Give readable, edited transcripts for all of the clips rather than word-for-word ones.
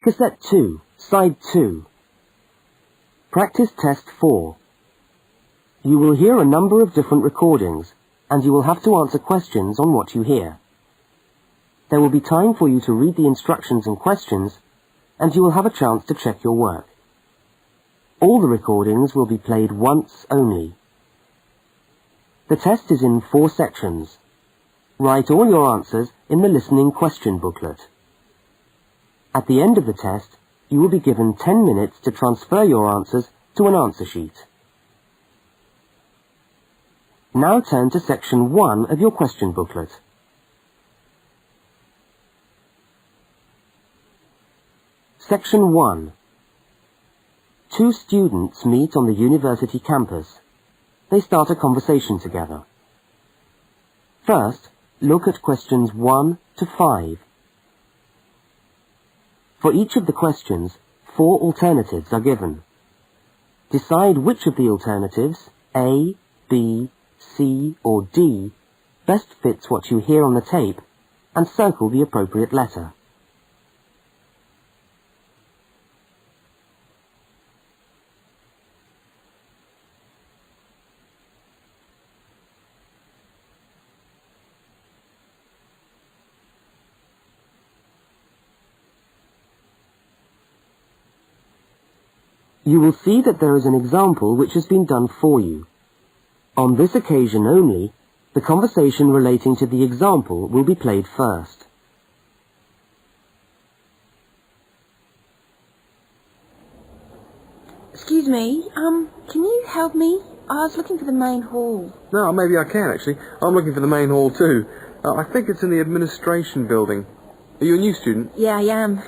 Cassette 2, Side 2. Practice Test 4. You will hear a number of different recordings, and you will have to answer questions on what you hear. There will be time for you to read the instructions and questions, and you will have a chance to check your work. All the recordings will be played once only. The test is in 4 sections. Write all your answers in the listening question booklet. At the end of the test, you will be given 10 minutes to transfer your answers to an answer sheet. Now turn to section 1 of your question booklet. Section 1. 2 students meet on the university campus. They start a conversation together. First, look at questions 1 to 5. For each of the questions, 4 alternatives are given. Decide which of the alternatives, A, B, C or D, best fits what you hear on the tape, and circle the appropriate letter. You will see that there is an example which has been done for you. On this occasion only, the conversation relating to the example will be played first. Excuse me, can you help me? I was looking for the main hall. No, maybe I can actually. I'm looking for the main hall too. I think it's in the administration building. Are you a new student? Yeah, I am.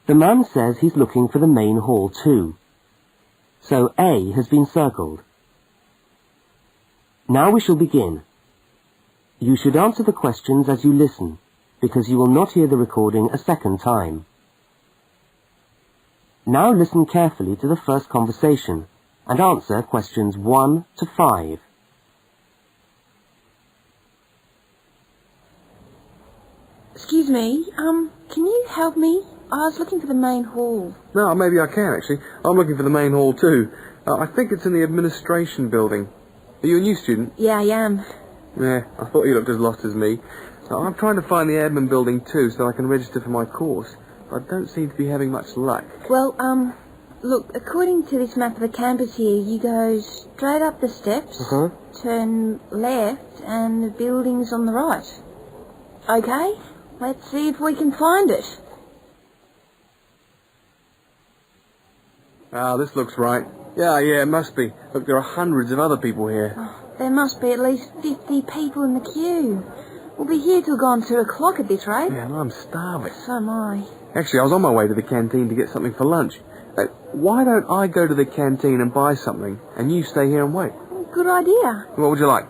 The man says he's looking for the main hall too. So A has been circled. Now we shall begin. You should answer the questions as you listen, because you will not hear the recording a second time. Now listen carefully to the first conversation and answer questions 1 to 5. Excuse me, can you help me? I was looking for the main hall. No, maybe I can actually. I'm looking for the main hall too. I think it's in the administration building. Are you a new student? Yeah, I am. Yeah, I thought you looked as lost as me. I'm trying to find the admin building too so I can register for my course. I don't seem to be having much luck. Well, look, according to this map of the campus here, you go straight up the steps, turn left, and the building's on the right. Okay, let's see if we can find it. Ah, this looks right. Yeah, it must be. Look, there are hundreds of other people here. Oh, there must be at least 50 people in the queue. We'll be here till gone 2 o'clock at this rate. Yeah, and I'm starving. So am I. Actually, I was on my way to the canteen to get something for lunch. Why don't I go to the canteen and buy something, and you stay here and wait? Good idea. What would you like?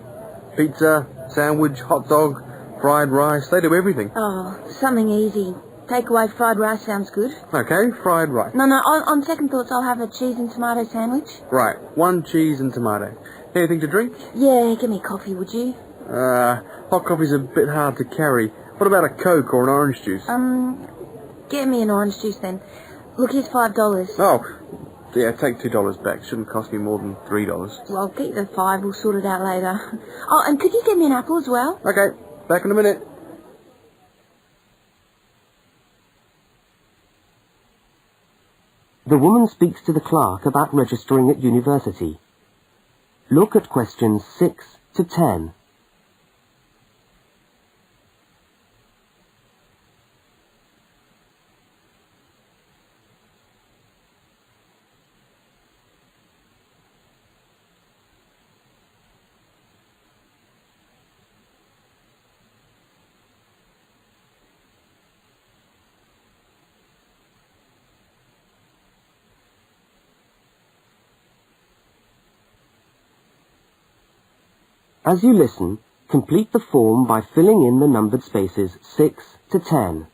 Pizza, sandwich, hot dog, fried rice? They do everything. Oh, something easy. Takeaway fried rice sounds good. Okay, fried rice. No, on second thoughts, I'll have a cheese and tomato sandwich. Right, 1 cheese and tomato. Anything to drink? Yeah, give me coffee, would you? Hot coffee's a bit hard to carry. What about a Coke or an orange juice? Get me an orange juice then. Look, here's $5. Oh, yeah, take $2 back. Shouldn't cost me more than $3. Well, keep the 5. We'll sort it out later. Oh, and could you get me an apple as well? Okay, back in a minute. The woman speaks to the clerk about registering at university. Look at questions 6 to 10. As you listen, complete the form by filling in the numbered spaces 6 to 10.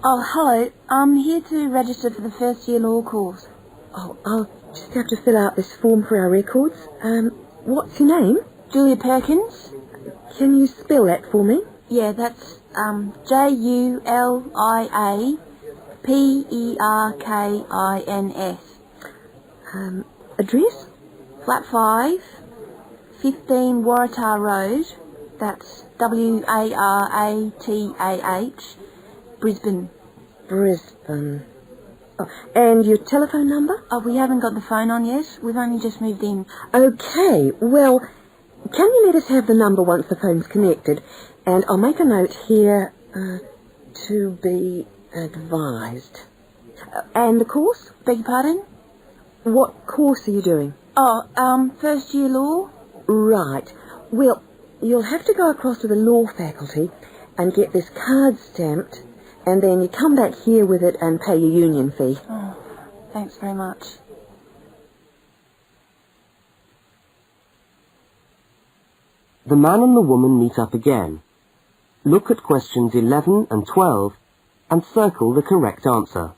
Oh, hello. I'm here to register for the first year law course. Oh, I'll just have to fill out this form for our records. What's your name? Julia Perkins. Can you spell that for me? Yeah, that's JULIAPERKINS. Address? Flat 5, 15 Waratah Road. That's WARATAH, Brisbane. Brisbane. Oh, and your telephone number? Oh, we haven't got the phone on yet. We've only just moved in. Okay, well, can you let us have the number once the phone's connected? And I'll make a note here, to be advised. And the course? Beg your pardon? What course are you doing? Oh, first year law? Right. Well, you'll have to go across to the law faculty and get this card stamped, and then you come back here with it and pay your union fee. Oh, thanks very much. The man and the woman meet up again. Look at questions 11 and 12 and circle the correct answer.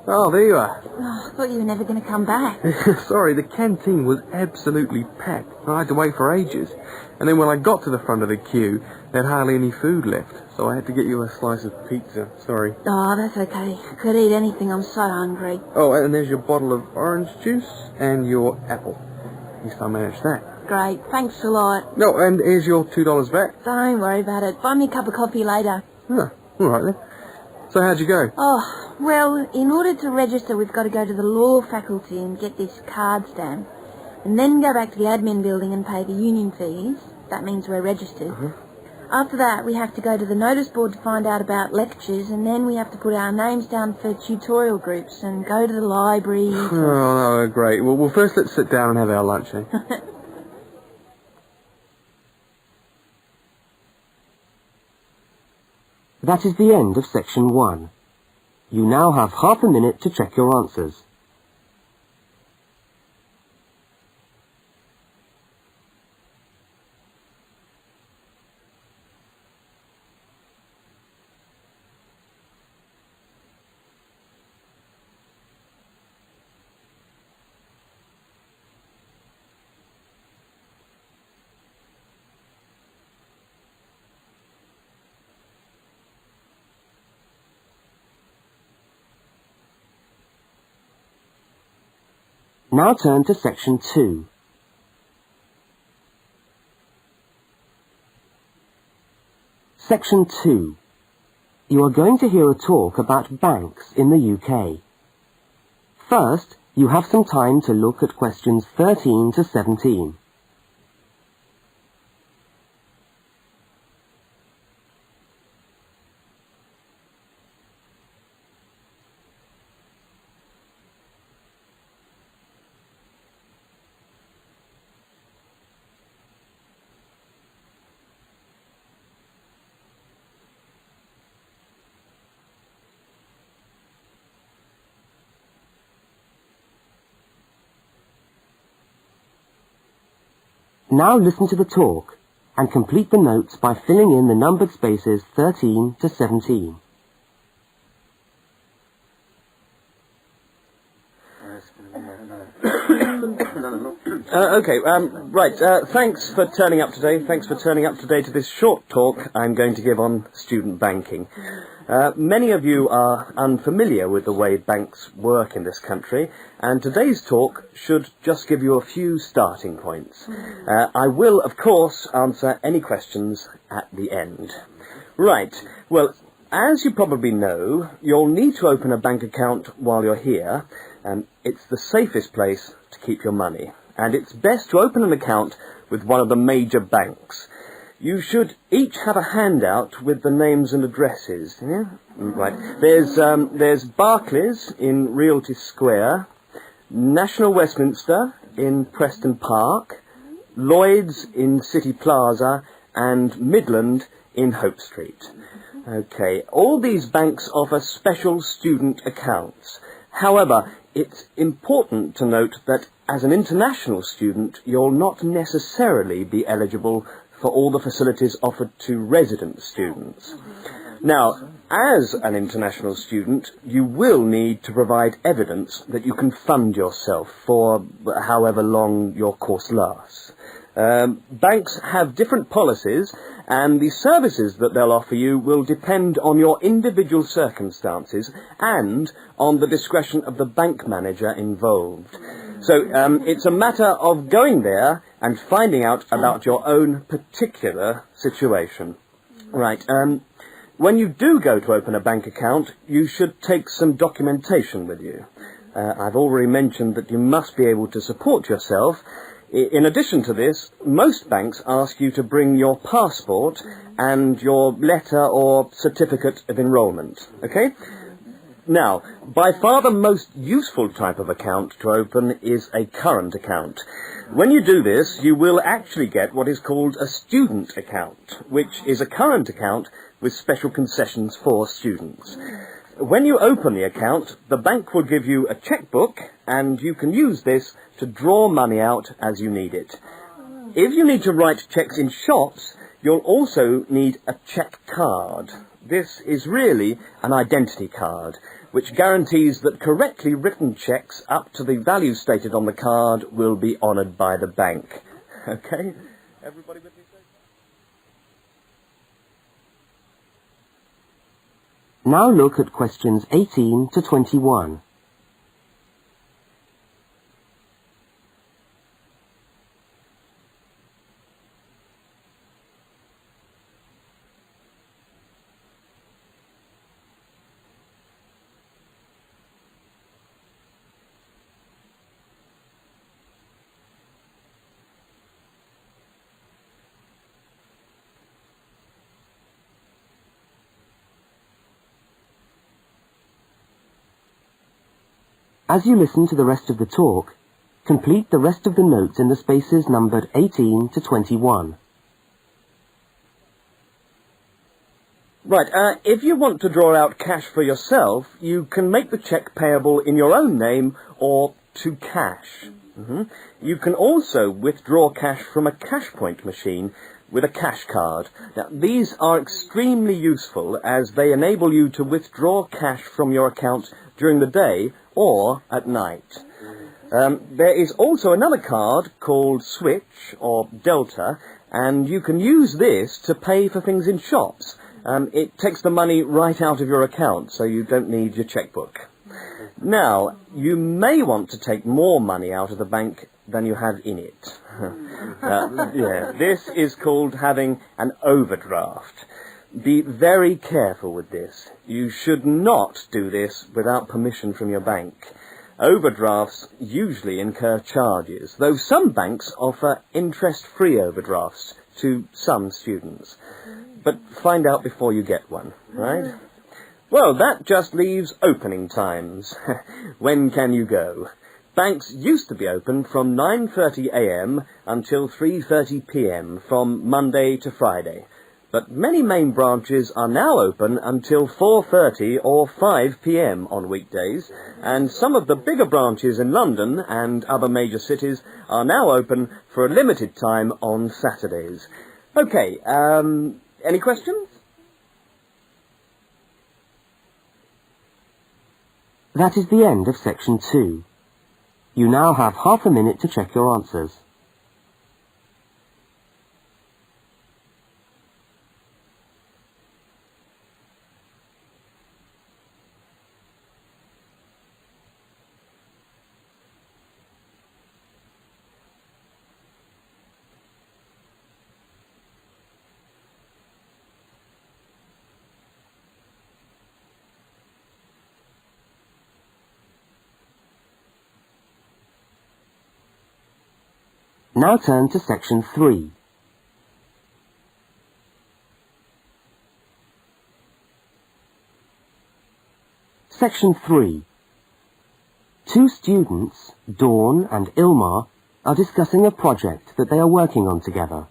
Oh, there you are. Oh, I thought you were never going to come back. Sorry, the canteen was absolutely packed. I had to wait for ages. And then when I got to the front of the queue, there had hardly any food left. So I had to get you a slice of pizza. Sorry. Oh, that's okay. I could eat anything. I'm so hungry. Oh, and there's your bottle of orange juice and your apple. At least I managed that. Great. Thanks a lot. No, and here's your $2 back. Don't worry about it. Buy me a cup of coffee later. Huh, all right then. So how'd you go? Oh, well, in order to register, we've got to go to the law faculty and get this card stamp, and then go back to the admin building and pay the union fees. That means we're registered. After that, we have to go to the notice board to find out about lectures, and then we have to put our names down for tutorial groups and go to the library. Oh, no, great. Well, first let's sit down and have our lunch, eh? That is the end of section 1. You now have half a minute to check your answers. Now turn to section 2. Section 2. You are going to hear a talk about banks in the UK. First, you have some time to look at questions 13 to 17. Now listen to the talk and complete the notes by filling in the numbered spaces 13 to 17. Thanks for turning up today. Thanks for turning up today to this short talk I'm going to give on student banking. Many of you are unfamiliar with the way banks work in this country, and today's talk should just give you a few starting points. I will, of course, answer any questions at the end. Right, well, as you probably know, you'll need to open a bank account while you're here, and it's the safest place to keep your money. And it's best to open an account with one of the major banks. You should each have a handout with the names and addresses. Yeah? Right. There's Barclays in Realty Square, National Westminster in Preston Park, Lloyd's in City Plaza, and Midland in Hope Street. Okay, all these banks offer special student accounts. However, it's important to note that as an international student, you'll not necessarily be eligible for all the facilities offered to resident students. Now, as an international student, you will need to provide evidence that you can fund yourself for however long your course lasts. Banks have different policies, and the services that they'll offer you will depend on your individual circumstances and on the discretion of the bank manager involved. So it's a matter of going there and finding out about your own particular situation. Right. When you do go to open a bank account, you should take some documentation with you. I've already mentioned that you must be able to support yourself. In addition to this, most banks ask you to bring your passport and your letter or certificate of enrolment. Okay? Now, by far the most useful type of account to open is a current account. When you do this, you will actually get what is called a student account, which is a current account with special concessions for students. When you open the account, the bank will give you a checkbook, and you can use this to draw money out as you need it. If you need to write cheques in shops, you'll also need a cheque card. This is really an identity card, which guarantees that correctly written cheques up to the value stated on the card will be honoured by the bank. Okay? Everybody with me? Now look at questions 18 to 21. As you listen to the rest of the talk, complete the rest of the notes in the spaces numbered 18 to 21. Right, if you want to draw out cash for yourself, you can make the cheque payable in your own name or to cash. You can also withdraw cash from a cash point machine with a cash card. Now, these are extremely useful as they enable you to withdraw cash from your account during the day or at night. There is also another card called Switch or Delta, and you can use this to pay for things in shops. It takes the money right out of your account, so you don't need your checkbook. Now, you may want to take more money out of the bank than you have in it. This is called having an overdraft. Be very careful with this. You should not do this without permission from your bank. Overdrafts usually incur charges, though some banks offer interest-free overdrafts to some students. But find out before you get one, right? Well, that just leaves opening times. When can you go? Banks used to be open from 9:30 a.m. until 3:30 p.m. from Monday to Friday. But many main branches are now open until 4:30 or 5 p.m. on weekdays, and some of the bigger branches in London and other major cities are now open for a limited time on Saturdays. Okay, any questions? That is the end of section 2. You now have half a minute to check your answers. Now turn to section 3. Section 3. Two students, Dawn and Ilmar, are discussing a project that they are working on together.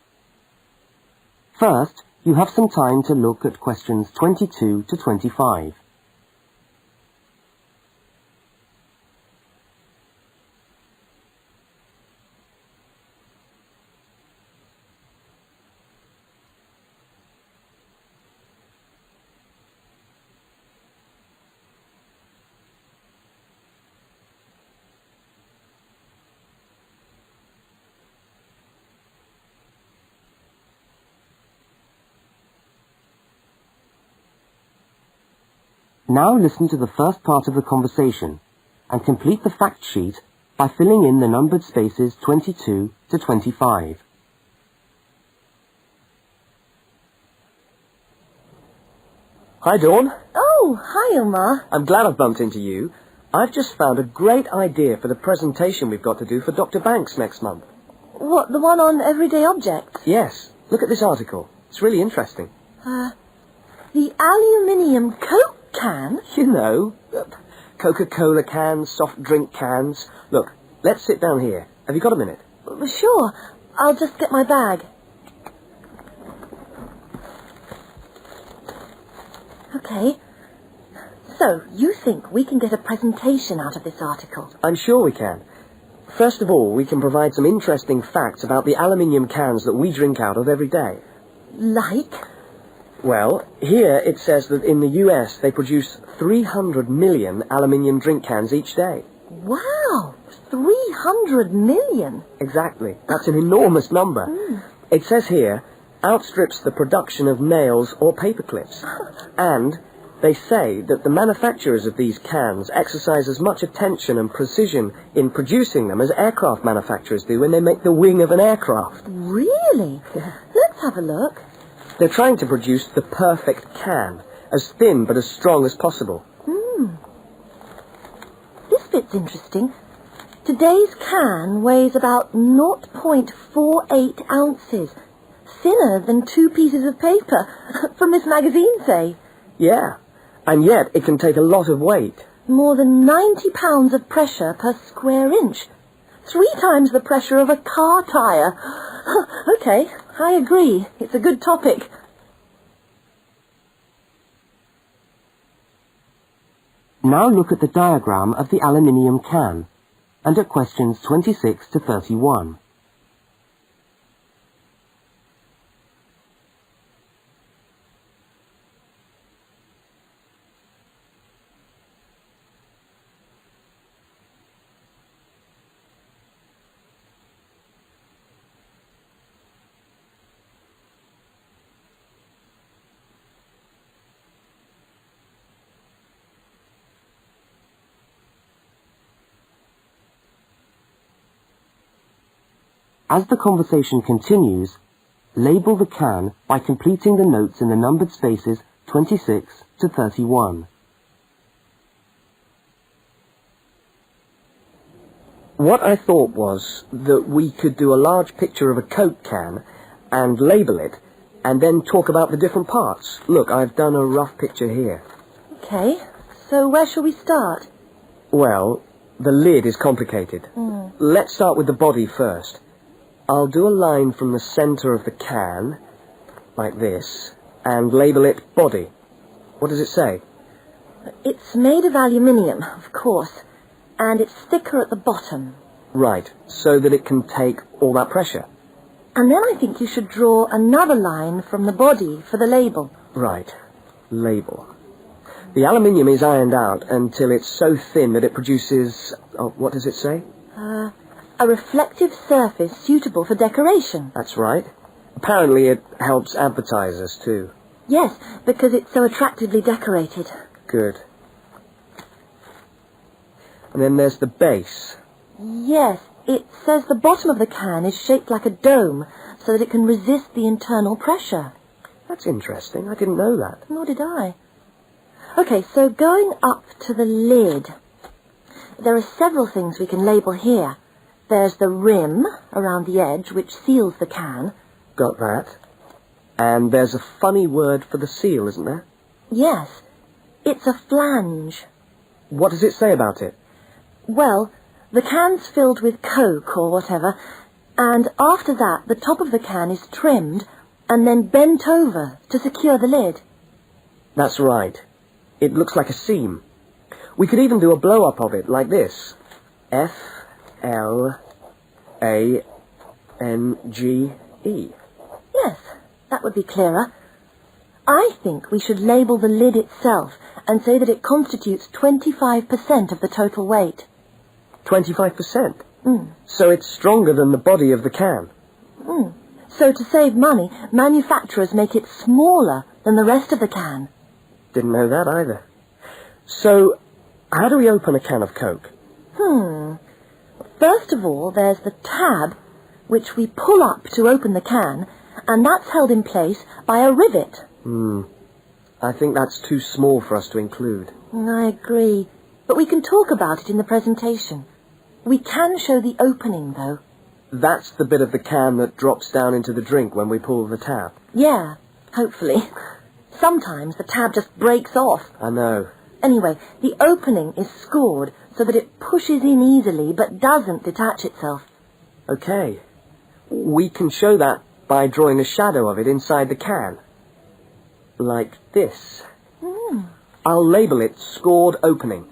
First, you have some time to look at questions 22 to 25. Now listen to the first part of the conversation and complete the fact sheet by filling in the numbered spaces 22 to 25. Hi, Dawn. Oh, hi, Omar. I'm glad I've bumped into you. I've just found a great idea for the presentation we've got to do for Dr. Banks next month. What, the one on everyday objects? Yes. Look at this article. It's really interesting. The aluminium Coke can? You know, Coca-Cola cans, soft drink cans. Look, let's sit down here. Have you got a minute? Sure. I'll just get my bag. Okay. So, you think we can get a presentation out of this article? I'm sure we can. First of all, we can provide some interesting facts about the aluminium cans that we drink out of every day. Like? Well, here it says that in the US they produce 300 million aluminium drink cans each day. Wow! 300 million? Exactly. That's an enormous number. It says here, outstrips the production of nails or paper clips. And they say that the manufacturers of these cans exercise as much attention and precision in producing them as aircraft manufacturers do when they make the wing of an aircraft. Really? Let's have a look. They're trying to produce the perfect can, as thin but as strong as possible. This bit's interesting. Today's can weighs about 0.48 ounces. Thinner than 2 pieces of paper. From this magazine, say. Yeah, and yet it can take a lot of weight. More than 90 pounds of pressure per square inch. 3 times the pressure of a car tyre. Okay, I agree. It's a good topic. Now look at the diagram of the aluminium can and at questions 26 to 31. As the conversation continues, label the can by completing the notes in the numbered spaces 26 to 31. What I thought was that we could do a large picture of a Coke can and label it, and then talk about the different parts. Look, I've done a rough picture here. Okay, so where shall we start? Well, the lid is complicated. Let's start with the body first. I'll do a line from the center of the can, like this, and label it body. What does it say? It's made of aluminium, of course, and it's thicker at the bottom. Right, so that it can take all that pressure. And then I think you should draw another line from the body for the label. Right, label. The aluminium is ironed out until it's so thin that it produces, what does it say? A reflective surface suitable for decoration. That's right. Apparently it helps advertisers too. Yes, because it's so attractively decorated. Good. And then there's the base. Yes, it says the bottom of the can is shaped like a dome so that it can resist the internal pressure. That's interesting. I didn't know that. Nor did I. Okay, so going up to the lid, there are several things we can label here. There's the rim around the edge, which seals the can. Got that. And there's a funny word for the seal, isn't there? Yes, it's a flange. What does it say about it? Well, the can's filled with Coke or whatever, and after that the top of the can is trimmed and then bent over to secure the lid. That's right. It looks like a seam. We could even do a blow-up of it, like this. F-L-A-N-G-E. Yes, that would be clearer. I think we should label the lid itself and say that it constitutes 25% of the total weight. 25%? So it's stronger than the body of the can. So to save money, manufacturers make it smaller than the rest of the can. Didn't know that either. So, how do we open a can of Coke? First of all, there's the tab, which we pull up to open the can, and that's held in place by a rivet. I think that's too small for us to include. I agree, but we can talk about it in the presentation. We can show the opening, though. That's the bit of the can that drops down into the drink when we pull the tab. Yeah, hopefully. Sometimes the tab just breaks off. I know. Anyway, the opening is scored so that it pushes in easily but doesn't detach itself. Okay. We can show that by drawing a shadow of it inside the can. Like this. I'll label it Scored Opening.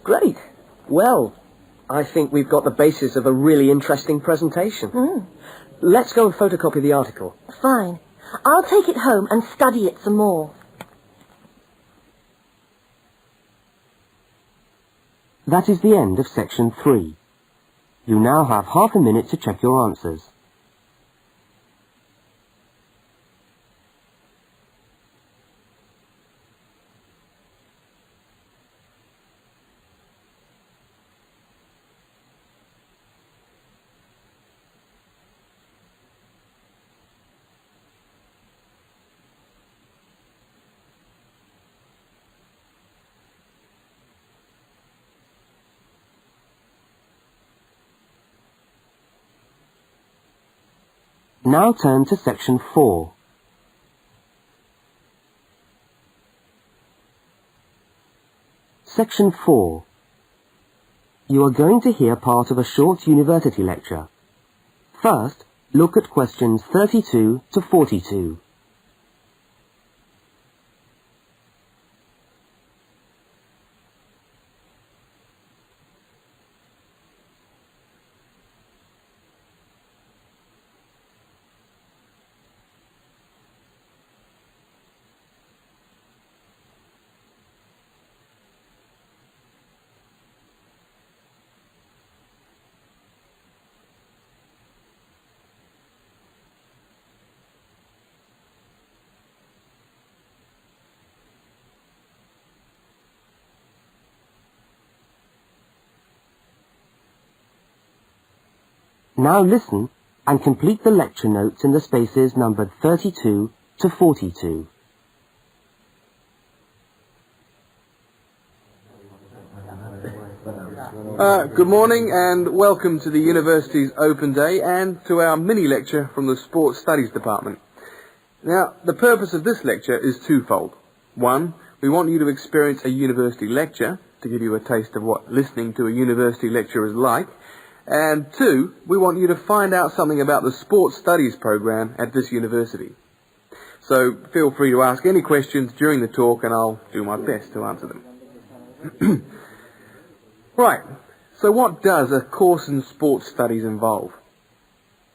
Great. Well, I think we've got the basis of a really interesting presentation. Let's go and photocopy the article. Fine. I'll take it home and study it some more. That is the end of section 3. You now have half a minute to check your answers. Now turn to section 4. Section 4. You are going to hear part of a short university lecture. First, look at questions 32 to 42. Now listen and complete the lecture notes in the spaces numbered 32 to 42. Good morning and welcome to the university's open day and to our mini lecture from the Sports Studies Department. Now, the purpose of this lecture is twofold. One, we want you to experience a university lecture to give you a taste of what listening to a university lecture is like. And two, we want you to find out something about the Sports Studies program at this university. So feel free to ask any questions during the talk and I'll do my best to answer them. Right, so what does a course in sports studies involve?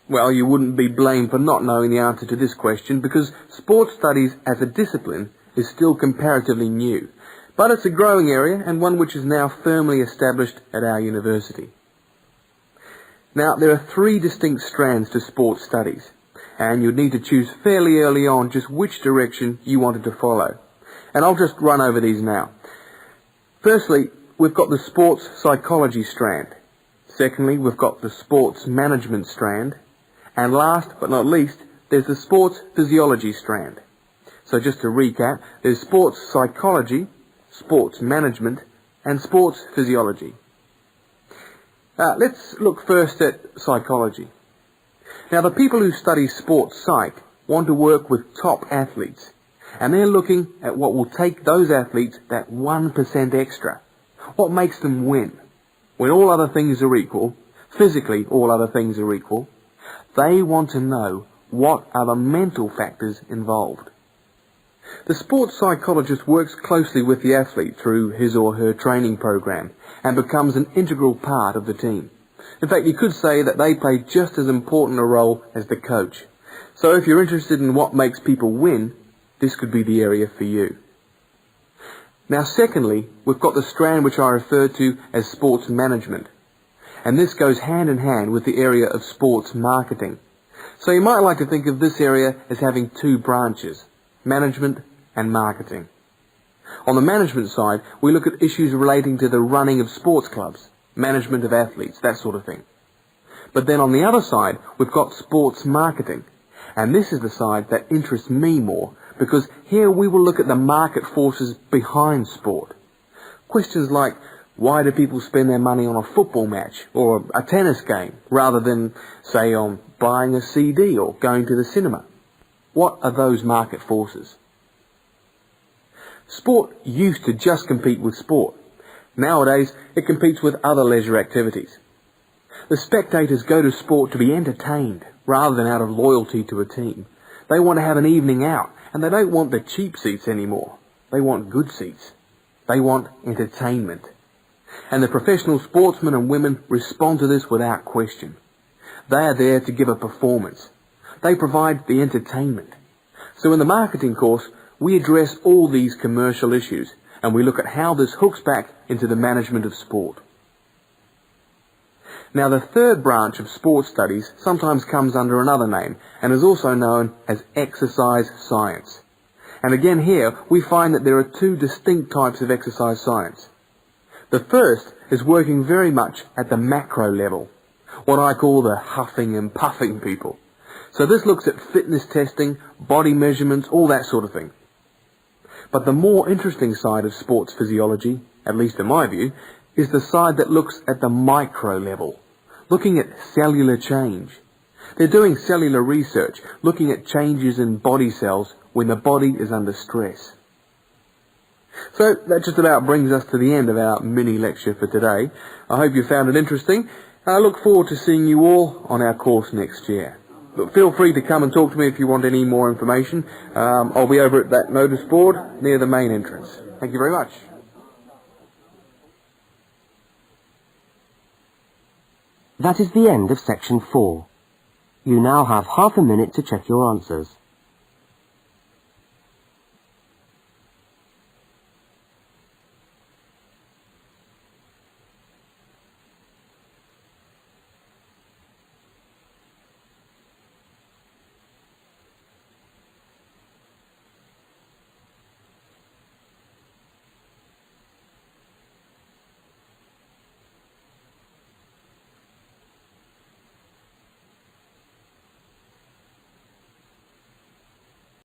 Well, you wouldn't be blamed for not knowing the answer to this question because sports studies as a discipline is still comparatively new. But it's a growing area and one which is now firmly established at our university. Now, there are 3 distinct strands to sports studies, and you'd need to choose fairly early on just which direction you wanted to follow. And I'll just run over these now. Firstly, we've got the sports psychology strand. Secondly, we've got the sports management strand. And last but not least, there's the sports physiology strand. So just to recap, there's sports psychology, sports management, and sports physiology. Let's look first at psychology. Now, the people who study sports psych want to work with top athletes, and they're looking at what will take those athletes that 1% extra. What makes them win? When all other things are equal, physically all other things are equal, they want to know what are the mental factors involved. The sports psychologist works closely with the athlete through his or her training program and becomes an integral part of the team. In fact, you could say that they play just as important a role as the coach. So if you're interested in what makes people win, this could be the area for you. Now, secondly, we've got the strand which I refer to as sports management. And this goes hand in hand with the area of sports marketing. So you might like to think of this area as having 2 branches, management and marketing. On the management side, we look at issues relating to the running of sports clubs, management of athletes, that sort of thing. But then on the other side, we've got sports marketing. And this is the side that interests me more, because here we will look at the market forces behind sport. Questions like, why do people spend their money on a football match or a tennis game rather than, say, on buying a CD or going to the cinema? What are those market forces? Sport used to just compete with sport. Nowadays, it competes with other leisure activities. The spectators go to sport to be entertained rather than out of loyalty to a team. They want to have an evening out, and they don't want the cheap seats anymore. They want good seats. They want entertainment. And the professional sportsmen and women respond to this without question. They are there to give a performance. They provide the entertainment. So in the marketing course, we address all these commercial issues, and we look at how this hooks back into the management of sport. Now, the third branch of sports studies sometimes comes under another name and is also known as exercise science. And again here, we find that there are two distinct types of exercise science. The first is working very much at the macro level, what I call the huffing and puffing people. So this looks at fitness testing, body measurements, all that sort of thing. But the more interesting side of sports physiology, at least in my view, is the side that looks at the micro level, looking at cellular change. They're doing cellular research, looking at changes in body cells when the body is under stress. So that just about brings us to the end of our mini lecture for today. I hope you found it interesting. I look forward to seeing you all on our course next year. But feel free to come and talk to me if you want any more information. I'll be over at that notice board near the main entrance. Thank you very much. That is the end of section 4. You now have half a minute to check your answers.